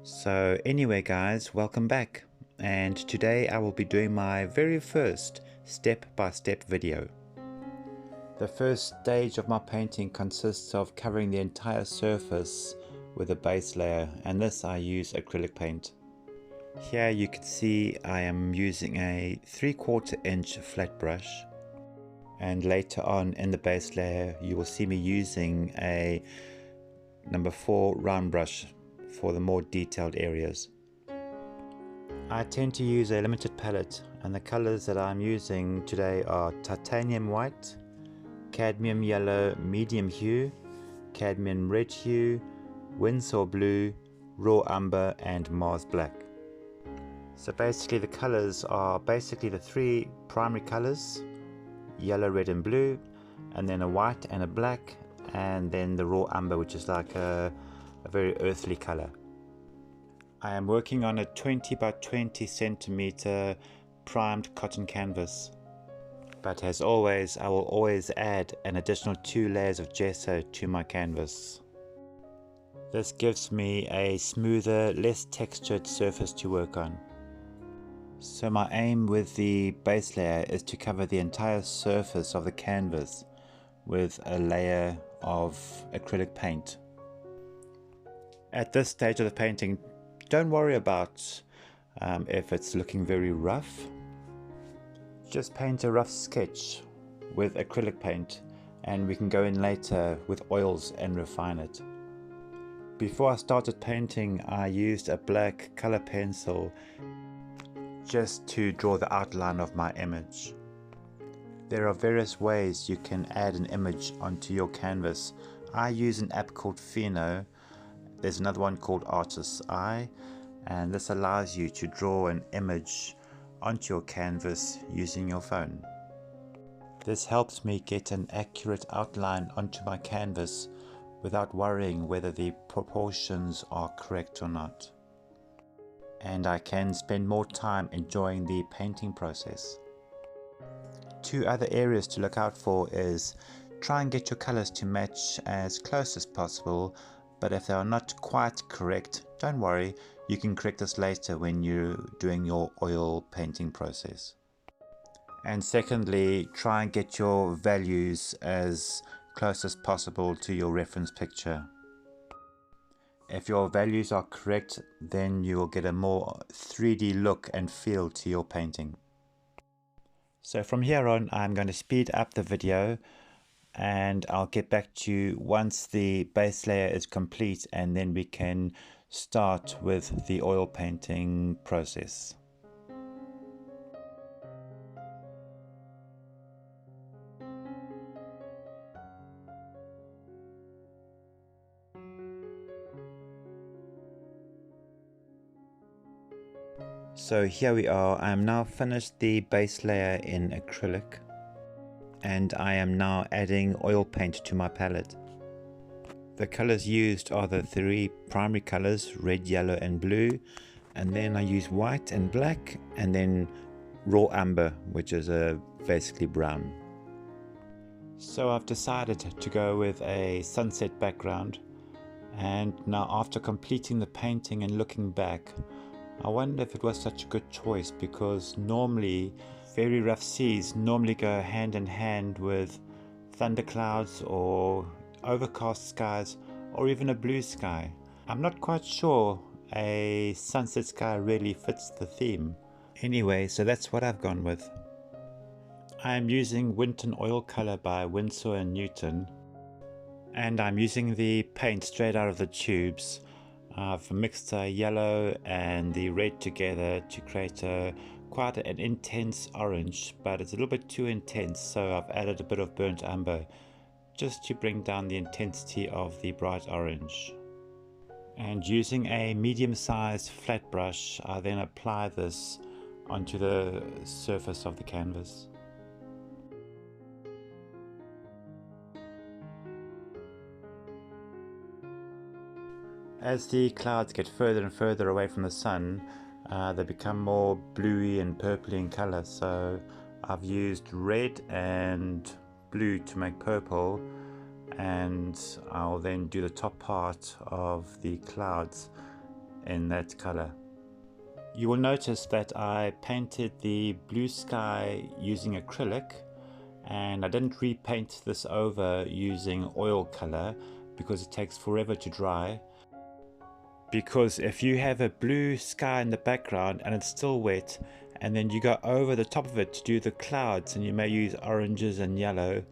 So anyway guys, welcome back, and today I will be doing my very first step-by-step video. The first stage of my painting consists of covering the entire surface with a base layer, and this I use acrylic paint. Here you can see I am using a 3/4 inch flat brush, and later on in the base layer you will see me using a number 4 round brush for the more detailed areas. I tend to use a limited palette, and the colors that I'm using today are titanium white, cadmium yellow medium hue, cadmium red hue, Winsor blue, raw umber and Mars black. So basically the colors are basically the three primary colors: yellow, red and blue, and then a white and a black, and then the raw umber, which is like a very earthly color. I am working on a 20 by 20 centimeter primed cotton canvas, but as always I will always add an additional 2 layers of gesso to my canvas. This gives me a smoother, less textured surface to work on. So my aim with the base layer is to cover the entire surface of the canvas with a layer of acrylic paint. At this stage of the painting, don't worry about if it's looking very rough. Just paint a rough sketch with acrylic paint, and we can go in later with oils and refine it. Before I started painting, I used a black color pencil just to draw the outline of my image. There are various ways you can add an image onto your canvas. I use an app called Pheno. There's another one called Artist's Eye, and this allows you to draw an image onto your canvas using your phone. This helps me get an accurate outline onto my canvas without worrying whether the proportions are correct or not. And I can spend more time enjoying the painting process. 2 other areas to look out for is try and get your colors to match as close as possible, but if they are not quite correct, don't worry, you can correct this later when you're doing your oil painting process. And secondly, try and get your values as close as possible to your reference picture. If your values are correct, then you will get a more 3D look and feel to your painting. So from here on, I'm going to speed up the video, and I'll get back to you once the base layer is complete, and then we can start with the oil painting process. So here we are. I am now finished the base layer in acrylic, and I am now adding oil paint to my palette. The colors used are the 3 primary colors, red, yellow and blue, and then I use white and black, and then raw umber, which is basically brown. So I've decided to go with a sunset background, and now after completing the painting and looking back, I wonder if it was such a good choice, because normally very rough seas normally go hand in hand with thunderclouds or overcast skies or even a blue sky. I'm not quite sure a sunset sky really fits the theme. Anyway, so that's what I've gone with. I am using Winton oil color by Winsor and Newton, and I'm using the paint straight out of the tubes. I've mixed the yellow and the red together to create quite an intense orange, but it's a little bit too intense, so I've added a bit of burnt umber just to bring down the intensity of the bright orange. And using a medium-sized flat brush, I then apply this onto the surface of the canvas. As the clouds get further and further away from the sun, they become more bluey and purpley in color, so I've used red and blue to make purple, and I'll then do the top part of the clouds in that color. You will notice that I painted the blue sky using acrylic, and I didn't repaint this over using oil color because it takes forever to dry. Because if you have a blue sky in the background and it's still wet, and then you go over the top of it to do the clouds, and you may use oranges and yellow,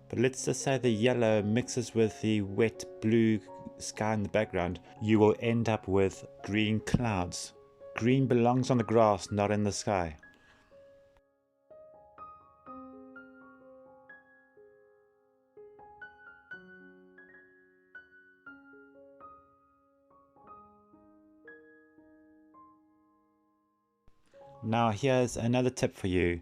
but let's just say the yellow mixes with the wet blue sky in the background, you will end up with green clouds. Green belongs on the grass, not in the sky. Now here's another tip for you.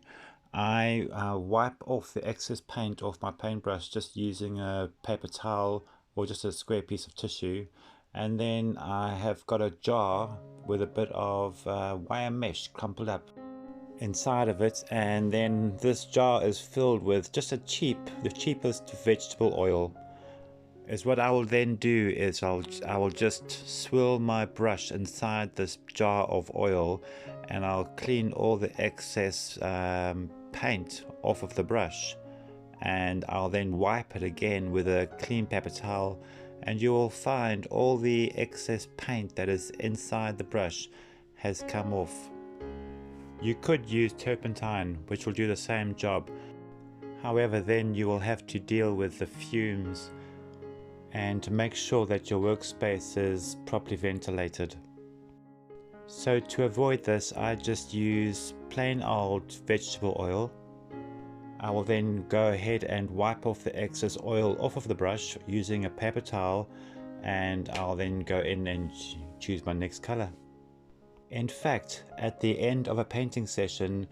I wipe off the excess paint off my paintbrush just using a paper towel or just a square piece of tissue, and then I have got a jar with a bit of wire mesh crumpled up inside of it, and then this jar is filled with just the cheapest vegetable oil. Is what I will then do is I will just swirl my brush inside this jar of oil, and I'll clean all the excess paint off of the brush, and I'll then wipe it again with a clean paper towel, and you will find all the excess paint that is inside the brush has come off. You could use turpentine, which will do the same job. However, then you will have to deal with the fumes and to make sure that your workspace is properly ventilated. So to avoid this, I just use plain old vegetable oil. I will then go ahead and wipe off the excess oil off of the brush using a paper towel, and I'll then go in and choose my next color. In fact, at the end of a painting session,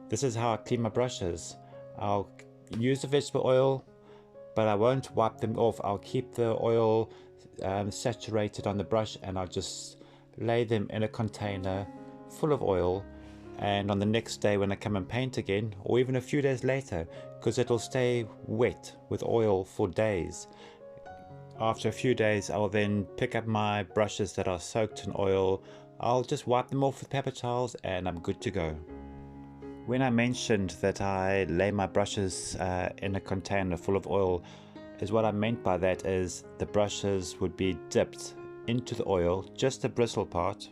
this is how I clean my brushes. I'll use the vegetable oil, but I won't wipe them off. I'll keep the oil saturated on the brush, and I'll just lay them in a container full of oil, and on the next day when I come and paint again, or even a few days later, because it'll stay wet with oil for days, after a few days I'll then pick up my brushes that are soaked in oil. I'll just wipe them off with paper towels and I'm good to go. When I mentioned that I lay my brushes in a container full of oil, is what I meant by that is the brushes would be dipped into the oil, just the bristle part,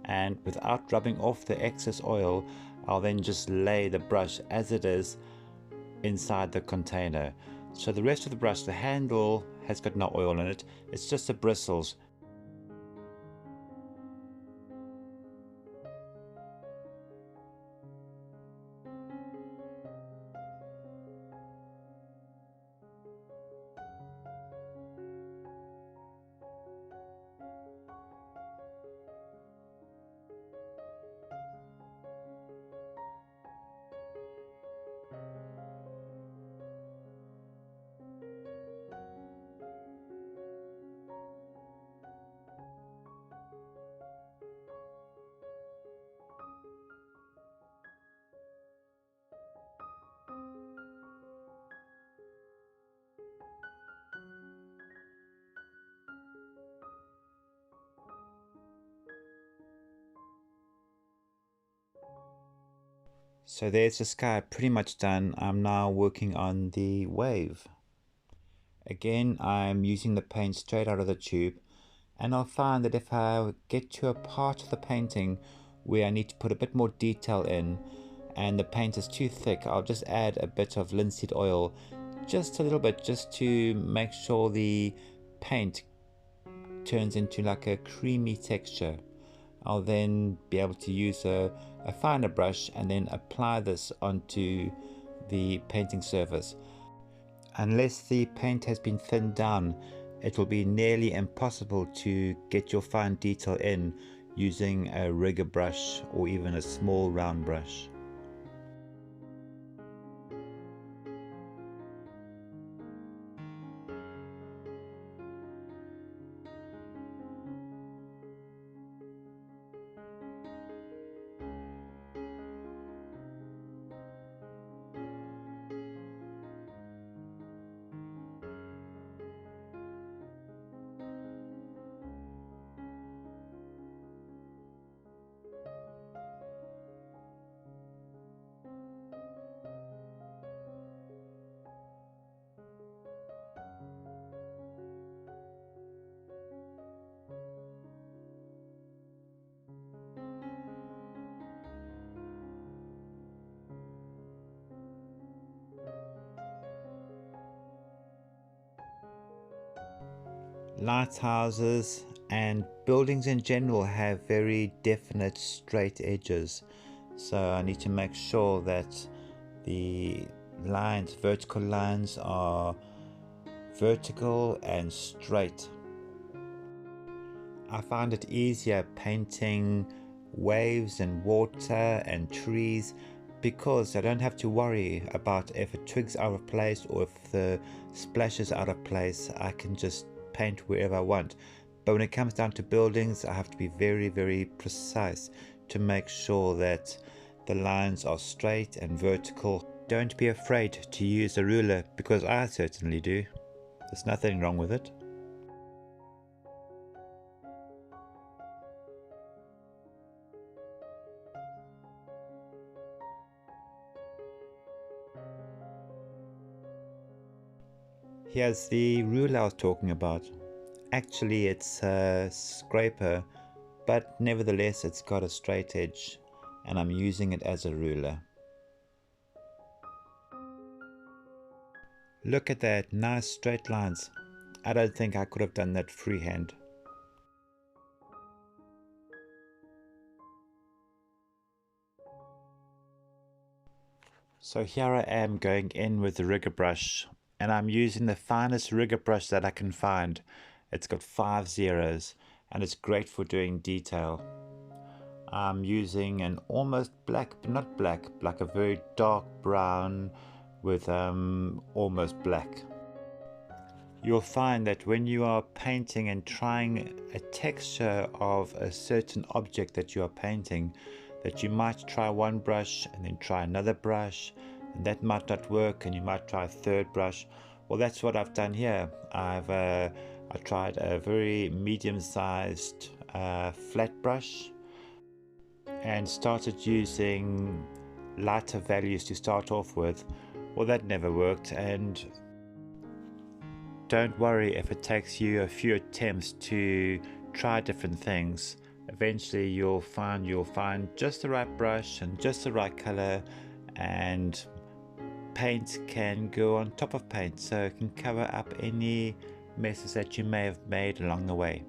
and without rubbing off the excess oil, I'll then just lay the brush as it is inside the container. So the rest of the brush, the handle has got no oil in it, it's just the bristles. So there's the sky pretty much done. I'm now working on the wave. Again, I'm using the paint straight out of the tube, and I'll find that if I get to a part of the painting where I need to put a bit more detail in and the paint is too thick, I'll just add a bit of linseed oil, just a little bit, just to make sure the paint turns into like a creamy texture. I'll then be able to use a finer brush and then apply this onto the painting surface. Unless the paint has been thinned down, it will be nearly impossible to get your fine detail in using a rigger brush or even a small round brush. lighthouses and buildings in general have very definite straight edges, so I need to make sure that the lines, vertical lines, are vertical and straight. I find it easier painting waves and water and trees because I don't have to worry about if a twig's out of place or if the splash is out of place. I can just paint wherever I want. But when it comes down to buildings, I have to be very precise to make sure that the lines are straight and vertical. Don't be afraid to use a ruler, because I certainly do. There's nothing wrong with it. Here's the ruler I was talking about. Actually, it's a scraper, but nevertheless it's got a straight edge, and I'm using it as a ruler. Look at that, nice straight lines. I don't think I could have done that freehand. So here I am going in with the rigger brush, and I'm using the finest rigger brush that I can find. It's got 5 zeros and it's great for doing detail. I'm using an almost black, but not black, like a very dark brown with almost black. You'll find that when you are painting and trying a texture of a certain object that you are painting, that you might try one brush and then try another brush, and that might not work, and you might try a third brush. Well, that's what I've done here. I tried a very medium-sized flat brush and started using lighter values to start off with. Well, that never worked, and don't worry if it takes you a few attempts to try different things. Eventually you'll find just the right brush and just the right color, and paint can go on top of paint, so it can cover up any messes that you may have made along the way.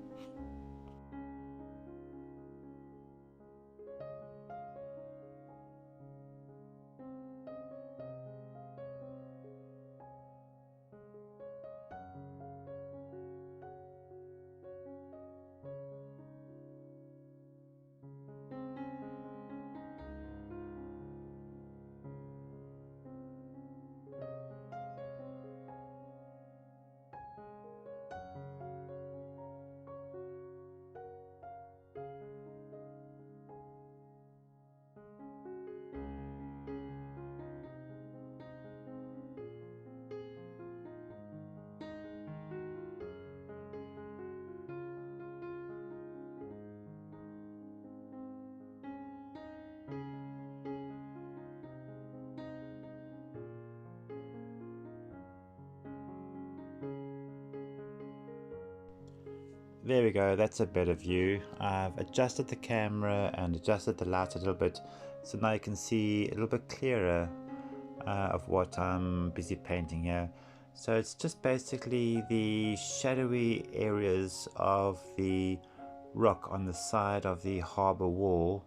There we go, that's a better view. I've adjusted the camera and adjusted the light a little bit, so now you can see a little bit clearer of what I'm busy painting here. So it's just basically the shadowy areas of the rock on the side of the harbour wall,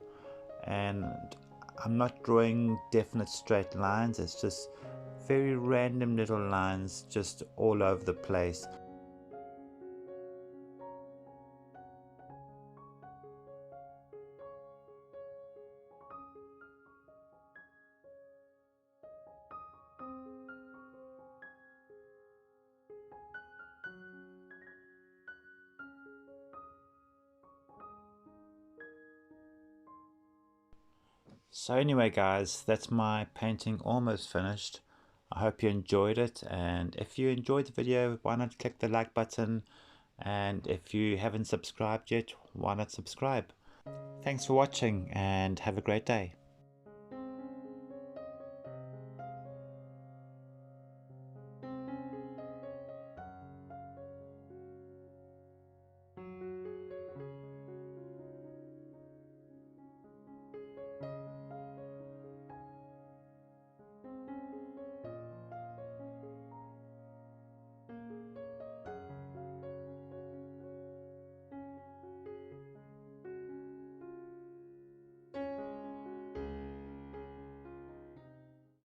and I'm not drawing definite straight lines, it's just very random little lines just all over the place. So anyway guys, that's my painting almost finished. I hope you enjoyed it, and if you enjoyed the video, why not click the like button, and if you haven't subscribed yet, why not subscribe. Thanks for watching and have a great day.